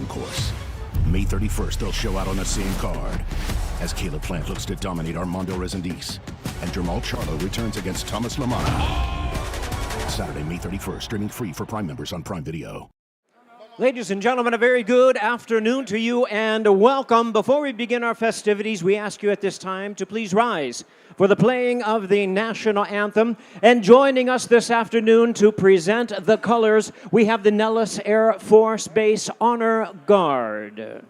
course. May 31st, they'll show out on the same card as Caleb Plant looks to dominate Armando Resendiz, and Jermall Charlo returns against Thomas LaManna. Saturday, May 31st, streaming free for Prime members on Prime Video. Ladies and gentlemen, a very good afternoon to you and welcome. Before we begin our festivities, we ask you at this time to please rise for the playing of the national anthem. And joining us this afternoon to present the colors, we have the Nellis Air Force Base Honor Guard.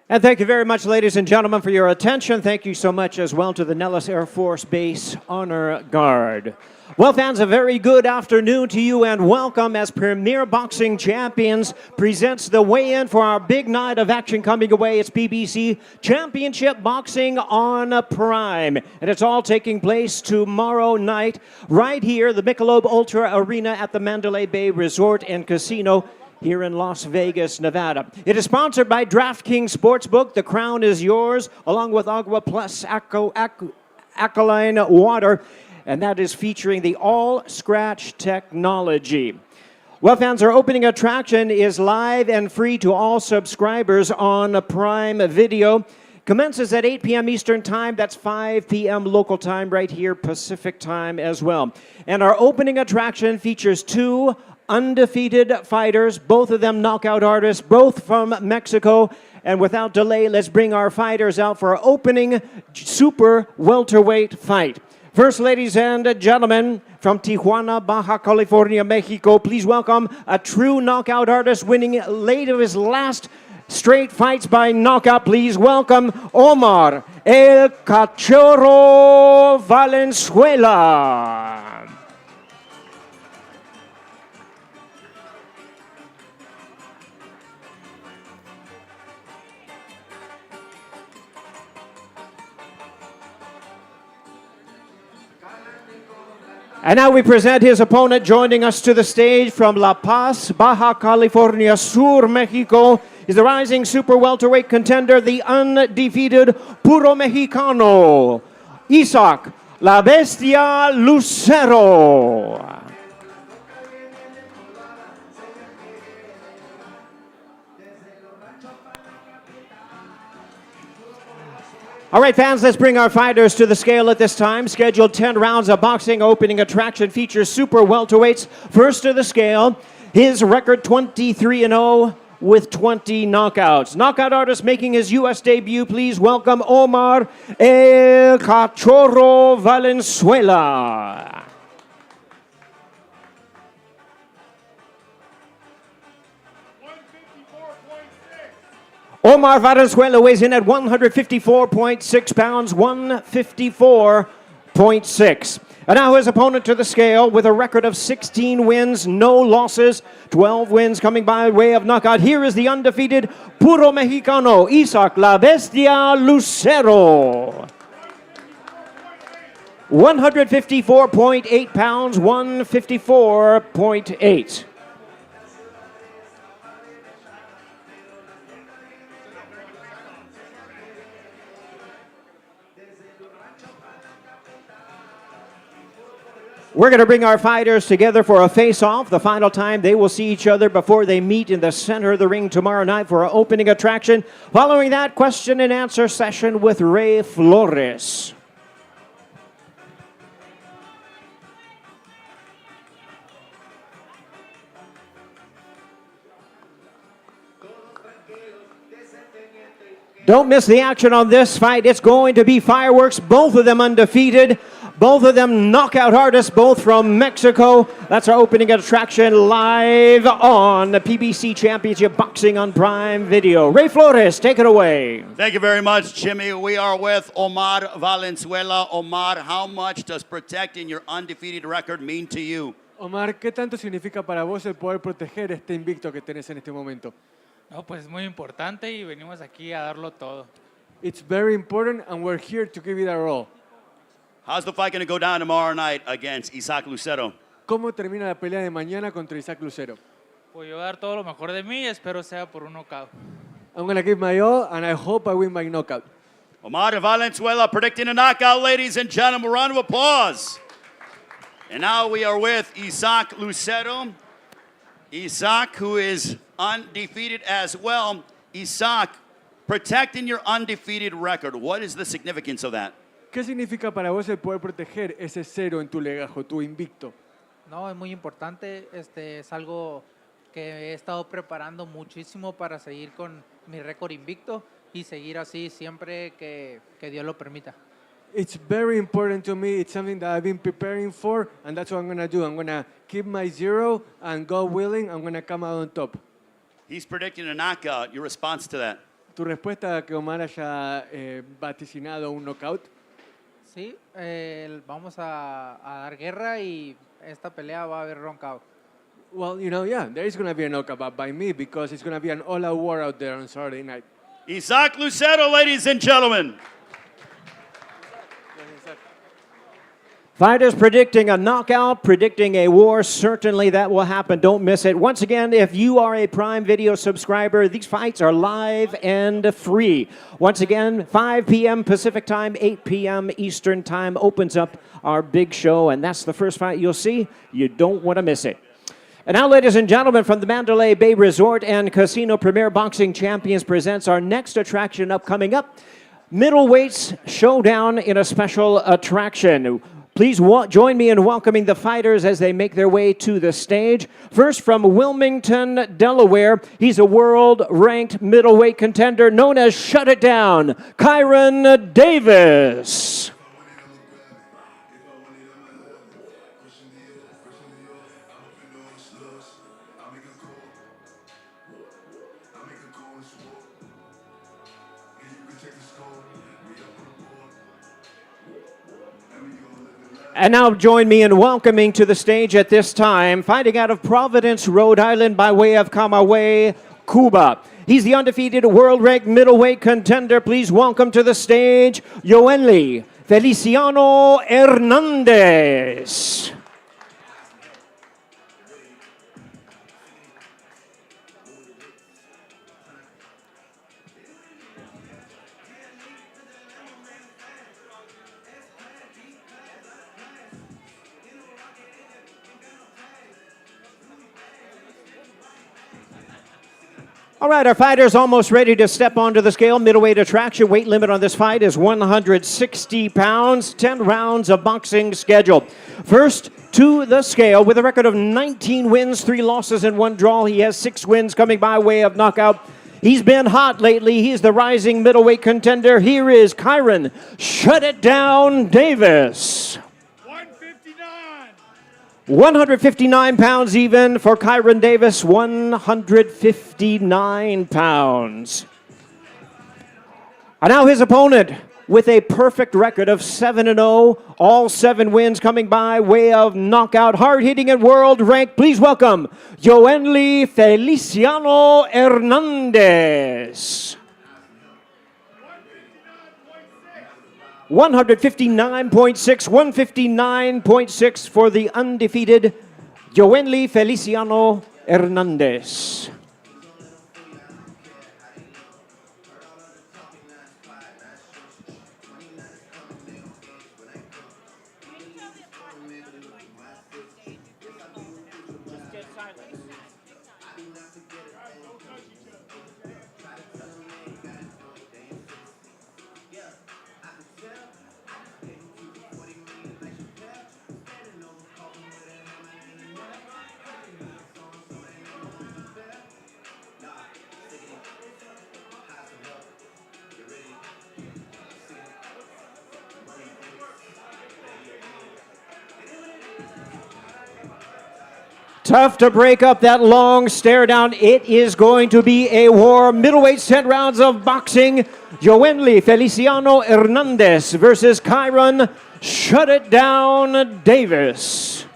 And thank you very much, ladies and gentlemen, for your attention. Thank you so much as well to the Nellis Air Force Base Honor Guard. Well, fans, a very good afternoon to you and welcome as Premier Boxing Champions presents the weigh-in for our big night of action coming away. It's BBC Championship Boxing on Prime. And it's all taking place tomorrow night right here, the Michelob Ultra Arena at the Mandalay Bay Resort and Casino here in Las Vegas, Nevada. It is sponsored by DraftKings Sportsbook. The crown is yours, along with Agua Plus Alkaline Water, and that is featuring the all-scratch technology. Well, fans, our opening attraction is live and free to all subscribers on Prime Video. Commences at 8 p.m. Eastern Time. That's 5 p.m. local time right here, Pacific Time as well. And our opening attraction features two undefeated fighters, both of them knockout artists, both from Mexico. And without delay, let's bring our fighters out for our opening super welterweight fight. First, ladies and gentlemen, from Tijuana, Baja California, Mexico, please welcome a true knockout artist winning late of his last straight fights by knockout. Please welcome Omar El Cachorro Valenzuela. And now we present his opponent joining us to the stage from La Paz, Baja California Sur, Mexico. Is the rising super welterweight contender, the undefeated Puro Mexicano, Isaac La Bestia Lucero. All right, fans, let's bring our fighters to the scale at this time. Scheduled 10 rounds of boxing. Opening attraction features super welterweights. First to the scale, his record 23-0 with 20 knockouts. Knockout artist making his U.S. debut. Please welcome Omar El Cachorro Valenzuela. Omar Valenzuela weighs in at 154.6 pounds, 154.6. And now his opponent to the scale with a record of 16 wins, no losses, 12 wins coming by way of knockout. Here is the undefeated Puro Mexicano, Isaac La Bestia Lucero. 154.8 pounds, 154.8. We're going to bring our fighters together for a face-off. The final time they will see each other before they meet in the center of the ring tomorrow night for our opening attraction. Following that, question and answer session with Ray Flores. Don't miss the action on this fight. It's going to be fireworks. Both of them undefeated. Both of them knockout artists, both from Mexico. That's our opening attraction live on the PBC Championship Boxing on Prime Video. Ray Flores, take it away. Thank you very much, Jimmy. We are with Omar Valenzuela. Omar, how much does protecting your undefeated record mean to you? Omar, ¿qué tanto significa para vos el poder proteger este invicto que tenés en este momento? No, pues es muy importante y venimos aquí a darlo todo. It's very important and we're here to give it our all. How's the fight going to go down tomorrow night against Isaac Lucero? ¿Cómo termina la pelea de mañana contra Isaac Lucero? Pues yo voy a dar todo lo mejor de mí y espero sea por un knockout. I'm going to give my all and I hope I win by knockout. Omar Valenzuela predicting a knockout, ladies and gentlemen. Round of applause. And now we are with Isaac Lucero. Isaac, who is undefeated as well. Isaac, protecting your undefeated record. What is the significance of that? ¿Qué significa para vos el poder proteger ese cero en tu legajo, tu invicto? No, es muy importante. Es algo que he estado preparando muchísimo para seguir con mi récord invicto y seguir así siempre que Dios lo permita. It's very important to me. It's something that I've been preparing for, and that's what I'm going to do. I'm going to keep my zero, and God willing, I'm going to come out on top. He's predicting a knockout. Your response to that? ¿Tu respuesta a que Omar haya vaticinado un knockout? Sí, vamos a dar guerra y esta pelea va a haber knockout. Well, yeah, there is going to be a knockout by me because it's going to be an all-out war out there on Saturday night. Isaac Lucero, ladies and gentlemen. Fighters predicting a knockout, predicting a war. Certainly that will happen. Don't miss it. Once again, if you are a Prime Video subscriber, these fights are live and free. Once again, 5 p.m. Pacific Time, 8 p.m. Eastern Time opens up our big show, and that's the first fight you'll see. You don't want to miss it. And now, ladies and gentlemen, from the Mandalay Bay Resort and Casino, Premier Boxing Champions presents our next attraction upcoming up. Middleweight's Showdown in a special attraction. Please join me in welcoming the fighters as they make their way to the stage. First, from Wilmington, Delaware, he's a world-ranked middleweight contender known as Shut It Down, Kyron Davis. And now join me in welcoming to the stage at this time, fighting out of Providence, Rhode Island by way of Camagüey, Cuba. He's the undefeated world-ranked middleweight contender. Please welcome to the stage, Yoenli Feliciano Hernandez. All right, our fighter's almost ready to step onto the scale. Middleweight attraction. Weight limit on this fight is 160 pounds. 10 rounds of boxing scheduled. First to the scale with a record of 19 wins, 3 losses, and 1 draw. He has 6 wins coming by way of knockout. He's been hot lately. He's the rising middleweight contender. Here is Kyron Shut It Down Davis. 159 pounds even for Kyron Davis, 159 pounds. And now his opponent with a perfect record of 7-0, all 7 wins coming by way of knockout, hard-hitting and world ranked. Please welcome Yoenli Feliciano Hernandez. 159.6, 159.6 for the undefeated Yoenli Feliciano Hernandez. Tough to break up that long stare down. It is going to be a war. Middleweight 10 rounds of boxing. Yoenli Feliciano Hernandez versus Kyron Shut It Down Davis.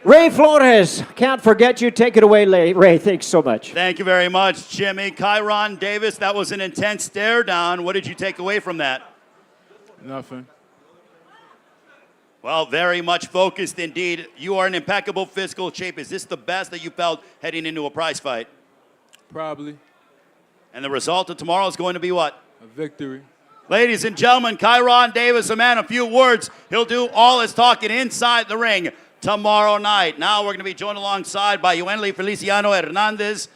Ray Flores, can't forget you. Take it away, Ray. Thanks so much. Thank you very much, Jimmy. Kyron Davis, that was an intense stare down. What did you take away from that? Nothing. Well, very much focused indeed. You are in impeccable physical shape. Is this the best that you felt heading into a prize fight? Probably. And the result of tomorrow is going to be what? A victory. Ladies and gentlemen, Kyron Davis, a man of few words. He'll do all his talking inside the ring tomorrow night. Now we're going to be joined alongside by Yoenli Feliciano Hernandez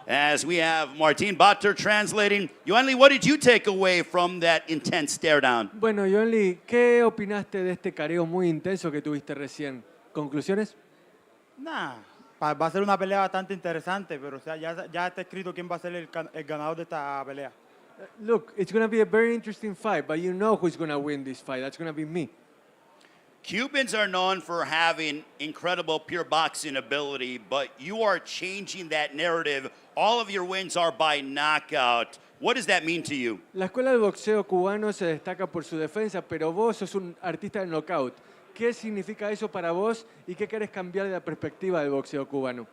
as we have Martin Batter translating. Yoenli, what did you take away from that intense stare down? Bueno, Yoenli, ¿qué opinaste de este careo muy intenso que tuviste recién? ¿Conclusiones? Nah, va a ser una pelea bastante interesante, pero o sea, ya está escrito quién va a ser el ganador de esta pelea. Look, it's going to be a very interesting fight, but you know who's going to win this fight. That's going to be me. Cubans are known for having incredible pure boxing ability, but you are changing that narrative. All of your wins are by knockout. What does that mean to you? La escuela de boxeo cubano se destaca por su defensa, pero vos sos un artista de knockout. ¿Qué significa eso para vos y qué querés cambiar de la perspectiva del boxeo cubano?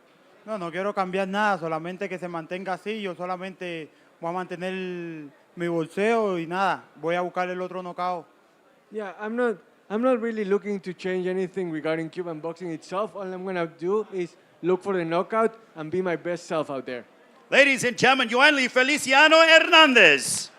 No quiero cambiar nada, solamente que se mantenga así. Yo solamente voy a mantener mi boxeo y nada, voy a buscar el otro knockout. Yeah, I'm not really looking to change anything regarding Cuban boxing itself. All I'm going to do is look for the knockout and be my best self out there. Ladies and gentlemen, Yoenli Feliciano Hernandez.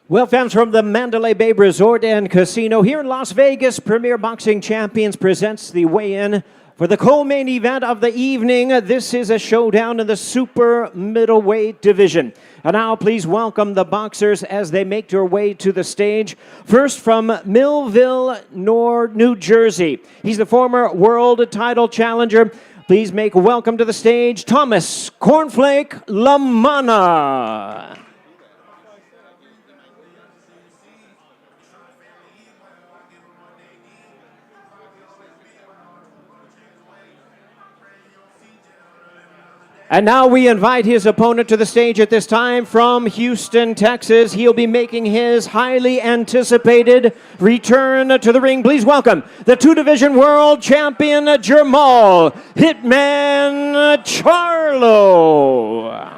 Well, fans, from the Mandalay Bay Resort and Casino here in Las Vegas, Premier Boxing Champions presents the weigh-in for the co-main event of the evening. This is a showdown in the super middleweight division. And now please welcome the boxers as they make their way to the stage. First from Millville, New Jersey. He's the former world title challenger. Please make welcome to the stage, Thomas Cornflake LaManna. And now we invite his opponent to the stage at this time from Houston, Texas. He'll be making his highly anticipated return to the ring. Please welcome the two-division world champion, Jermall Hitman Charlo.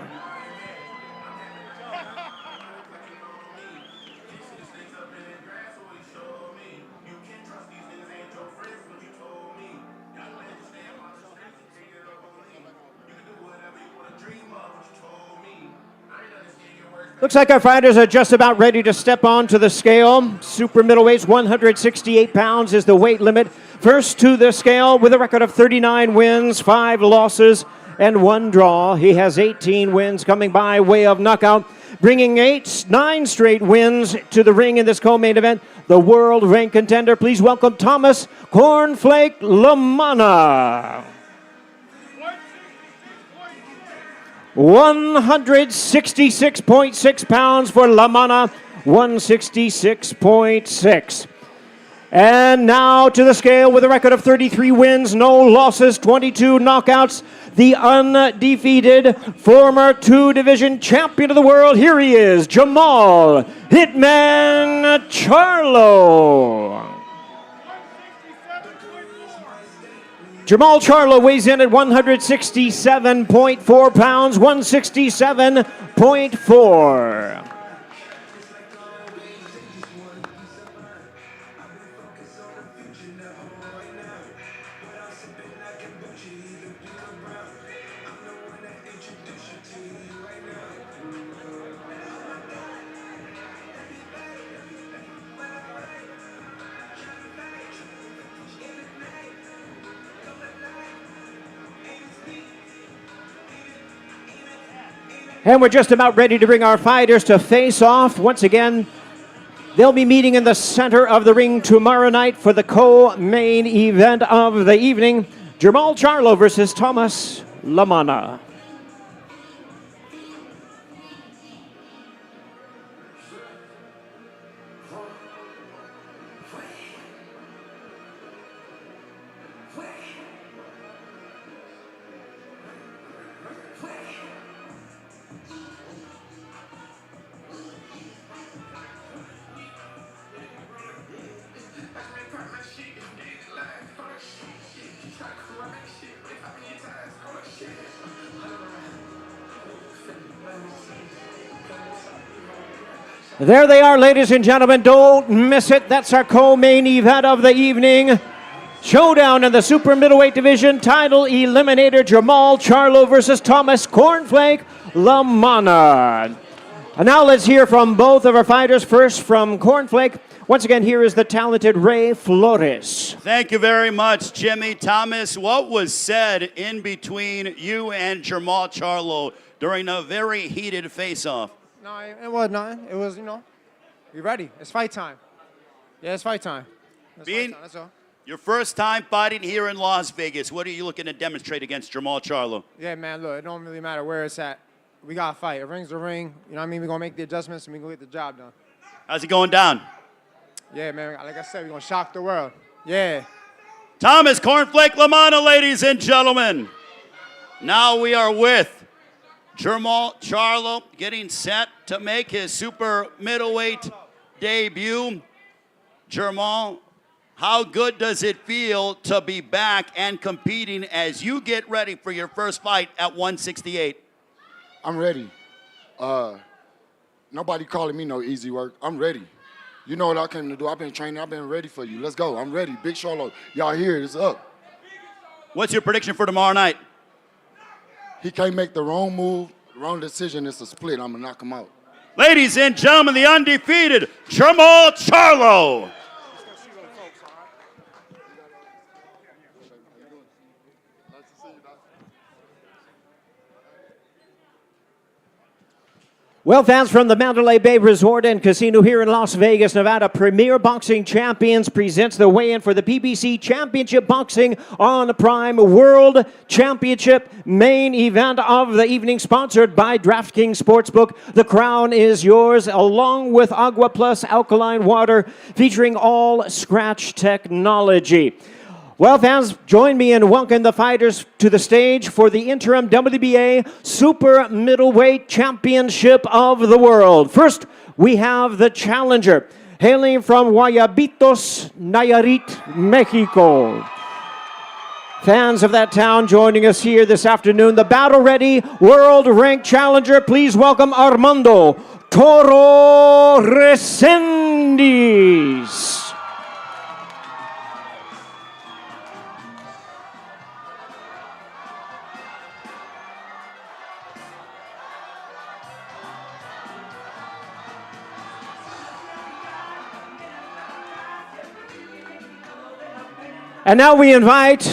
Looks like our fighters are just about ready to step onto the scale. Super middleweights, 168 pounds is the weight limit. First to the scale with a record of 39 wins, 5 losses, and 1 draw. He has 18 wins coming by way of knockout, bringing 9 straight wins to the ring in this co-main event. The world ranked contender, please welcome Thomas Cornflake LaManna. 166.6 pounds for LaManna, 166.6. And now to the scale with a record of 33 wins, no losses, 22 knockouts. The undefeated former 2-division champion of the world. Here he is, Jermall Hitman Charlo. Jermall Charlo weighs in at 167.4 pounds, 167.4. And we're just about ready to bring our fighters to face off. Once again, they'll be meeting in the center of the ring tomorrow night for the co-main event of the evening. Jermall Charlo versus Thomas LaManna. There they are, ladies and gentlemen. Don't miss it. That's our co-main event of the evening. Showdown in the super middleweight division. Title eliminator Jermall Charlo versus Thomas Cornflake LaManna. And now let's hear from both of our fighters. First from Cornflake. Once again, here is the talented Ray Flores. Thank you very much, Jimmy. Thomas, what was said in between you and Jermall Charlo during a very heated face-off? No, it was nothing. It was, we ready. It's fight time. Yeah, it's fight time. That's all. Your first time fighting here in Las Vegas, what are you looking to demonstrate against Jermall Charlo? Yeah, man, look, it don't really matter where it's at. We got to fight. A ring's a ring. You know what I mean? We're going to make the adjustments and we're going to get the job done. How's it going down? Yeah, man, like I said, we're going to shock the world. Yeah. Thomas Cornflake LaManna, ladies and gentlemen. Now we are with Jermall Charlo getting set to make his super middleweight debut. Jermall, how good does it feel to be back and competing as you get ready for your first fight at 168? I'm ready. Nobody calling me no easy work. I'm ready. You know what I came to do. I've been training. I've been ready for you. Let's go. I'm ready. Big Charlo. Y'all here. It's up. What's your prediction for tomorrow night? He can't make the wrong move, the wrong decision. It's a split. I'm going to knock him out. Ladies and gentlemen, the undefeated Jermall Charlo. Well, fans, from the Mandalay Bay Resort and Casino here in Las Vegas, Nevada, Premier Boxing Champions presents the weigh-in for the PBC Championship Boxing on Prime World Championship main event of the evening, sponsored by DraftKings Sportsbook. The crown is yours, along with Agua Plus alkaline water, featuring all scratch technology. Well, fans, join me in welcoming the fighters to the stage for the interim WBA Super Middleweight Championship of the World. First, we have the challenger, hailing from Guayabitos, Nayarit, Mexico. Fans of that town joining us here this afternoon, the battle-ready, world-ranked challenger. Please welcome Armando Toro Resendiz. And now we invite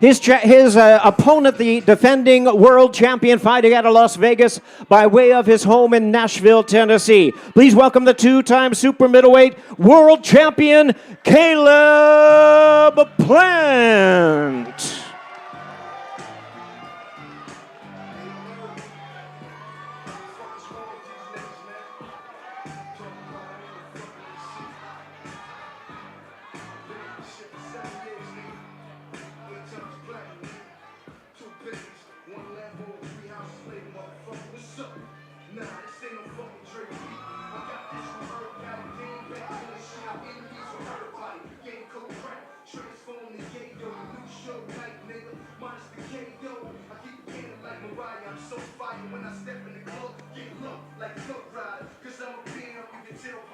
his opponent, the defending world champion, fighting out of Las Vegas by way of his home in Nashville, Tennessee. Please welcome the two-time super middleweight world champion, Caleb Plant.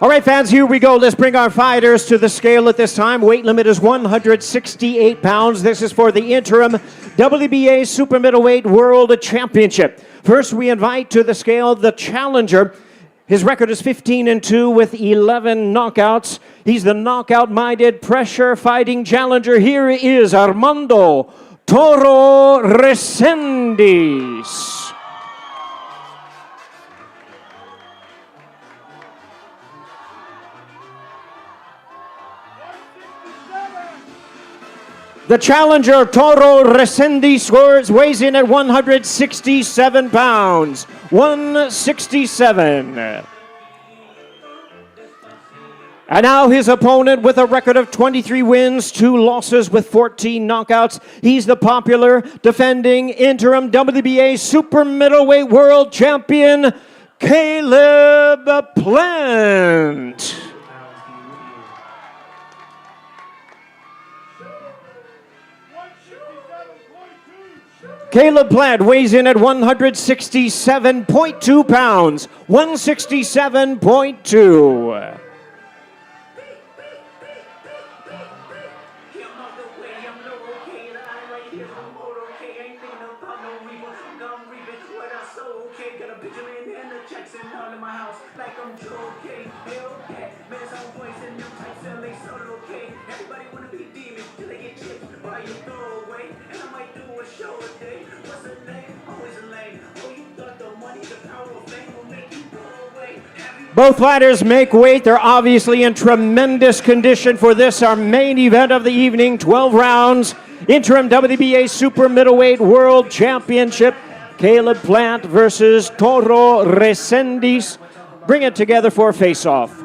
All right, fans, here we go. Let's bring our fighters to the scale at this time. Weight limit is 168 pounds. This is for the interim WBA Super Middleweight World Championship. First, we invite to the scale the challenger. His record is 15-2 with 11 knockouts. He's the knockout-minded, pressure-fighting challenger. Here is Armando Toro Resendiz. The challenger, Toro Resendiz, weighs in at 167 pounds. 167. And now his opponent with a record of 23 wins, 2 losses with 14 knockouts. He's the popular defending interim WBA Super Middleweight World Champion, Caleb Plant. Caleb Plant weighs in at 167.2 pounds. 167.2. Both fighters make weight. They're obviously in tremendous condition for this, our main event of the evening. 12 rounds, interim WBA Super Middleweight World Championship. Caleb Plant versus Toro Resendiz. Bring it together for a face-off.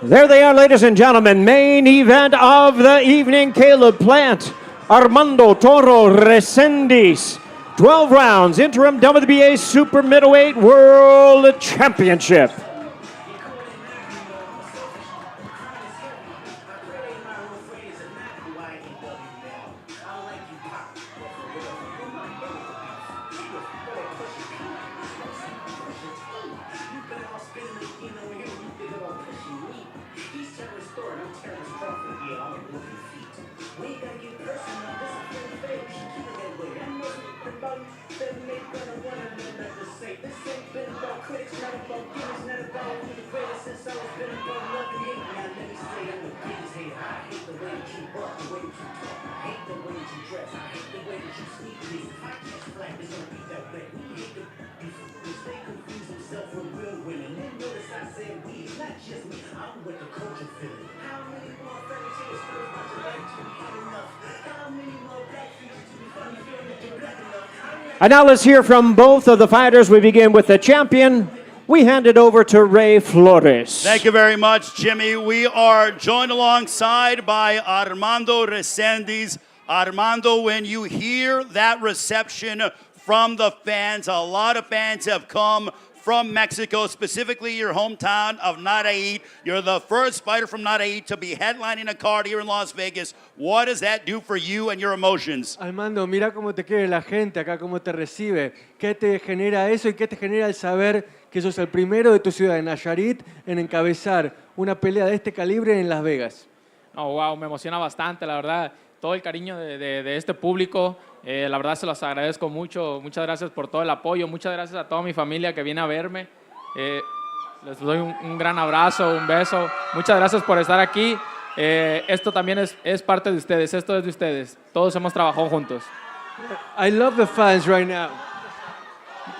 There they are, ladies and gentlemen. Main event of the evening. Caleb Plant, Armando Toro Resendiz. 12 rounds, interim WBA Super Middleweight World Championship. And now let's hear from both of the fighters. We begin with the champion. We hand it over to Ray Flores. Thank you very much, Jimmy. We are joined alongside by Armando Resendiz. Armando, when you hear that reception from the fans, a lot of fans have come from Mexico, specifically your hometown of Nayarit. You're the first fighter from Nayarit to be headlining a card here in Las Vegas. What does that do for you and your emotions? Armando, mira cómo te quiere la gente acá, cómo te recibe. ¿Qué te genera eso y qué te genera el saber que sos el primero de tu ciudad de Nayarit en encabezar una pelea de este calibre en Las Vegas? Oh, wow, me emociona bastante, la verdad. Todo el cariño de este público, la verdad se los agradezco mucho. Muchas gracias por todo el apoyo. Muchas gracias a toda mi familia que viene a verme. Les doy un gran abrazo, un beso. Muchas gracias por estar aquí. Esto también es parte de ustedes. Esto es de ustedes. Todos hemos trabajado juntos. I love the fans right now.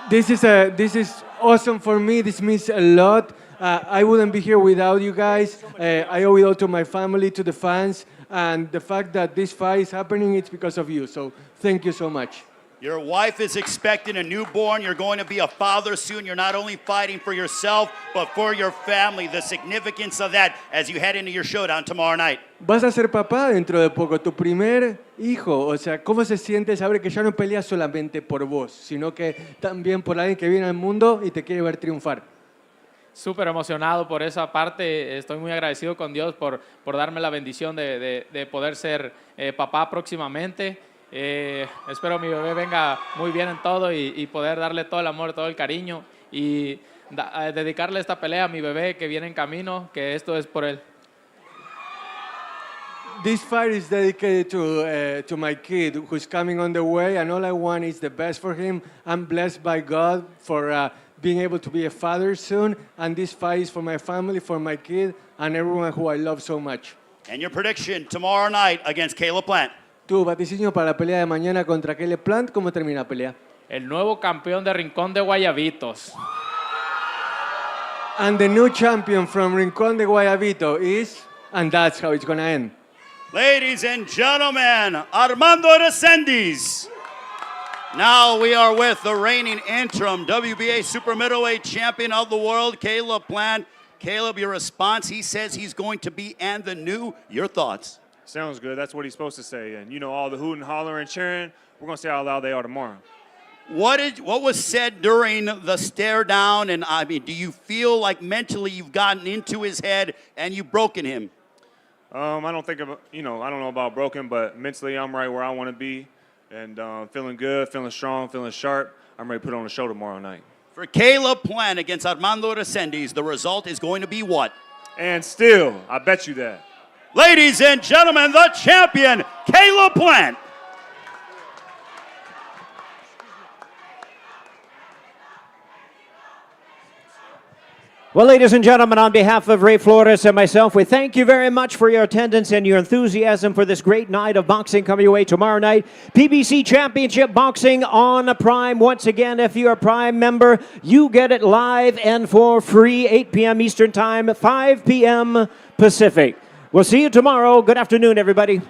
This is awesome for me. This means a lot. I wouldn't be here without you guys. I owe it all to my family, to the fans, and the fact that this fight is happening, it's because of you. So thank you so much. Your wife is expecting a newborn. You're going to be a father soon. You're not only fighting for yourself, but for your family. The significance of that as you head into your showdown tomorrow night. Vas a ser papá dentro de poco, tu primer hijo. O sea, ¿cómo se siente saber que ya no peleas solamente por vos, sino que también por alguien que viene al mundo y te quiere ver triunfar? Súper emocionado por esa parte. Estoy muy agradecido con Dios por darme la bendición de poder ser papá próximamente. Espero mi bebé venga muy bien en todo y poder darle todo el amor, todo el cariño y dedicarle esta pelea a mi bebé que viene en camino, que esto es por él. This fight is dedicated to my kid who's coming on the way, and all I want is the best for him. I'm blessed by God for being able to be a father soon, and this fight is for my family, for my kid, and everyone who I love so much. And your prediction tomorrow night against Caleb Plant. Tu vaticinio para la pelea de mañana contra Caleb Plant, ¿cómo termina la pelea? El nuevo campeón de Rincón de Guayabitos. And the new champion from Rincón de Guayabito is, and that's how it's gonna end. Ladies and gentlemen, Armando Resendiz. Now we are with the reigning interim WBA super middleweight champion of the world, Caleb Plant. Caleb, your response, he says he's going to be and the new. Your thoughts? Sounds good. That's what he's supposed to say. And, you know, all the hooting, hollering, cheering, we're going to see how loud they are tomorrow. What was said during the stare down? And, I mean, do you feel like mentally you've gotten into his head and you've broken him? I don't think about, I don't know about broken, but mentally I'm right where I want to be. And feeling good, feeling strong, feeling sharp. I'm ready to put on a show tomorrow night. For Caleb Plant against Armando Resendiz, the result is going to be what? And still, I bet you that. Ladies and gentlemen, the champion, Caleb Plant. Well, ladies and gentlemen, on behalf of Ray Flores and myself, we thank you very much for your attendance and your enthusiasm for this great night of boxing coming your way tomorrow night. PBC Championship Boxing on Prime. Once again, if you're a Prime member, you get it live and for free, 8 p.m. Eastern Time, 5 p.m. Pacific. We'll see you tomorrow. Good afternoon, everybody.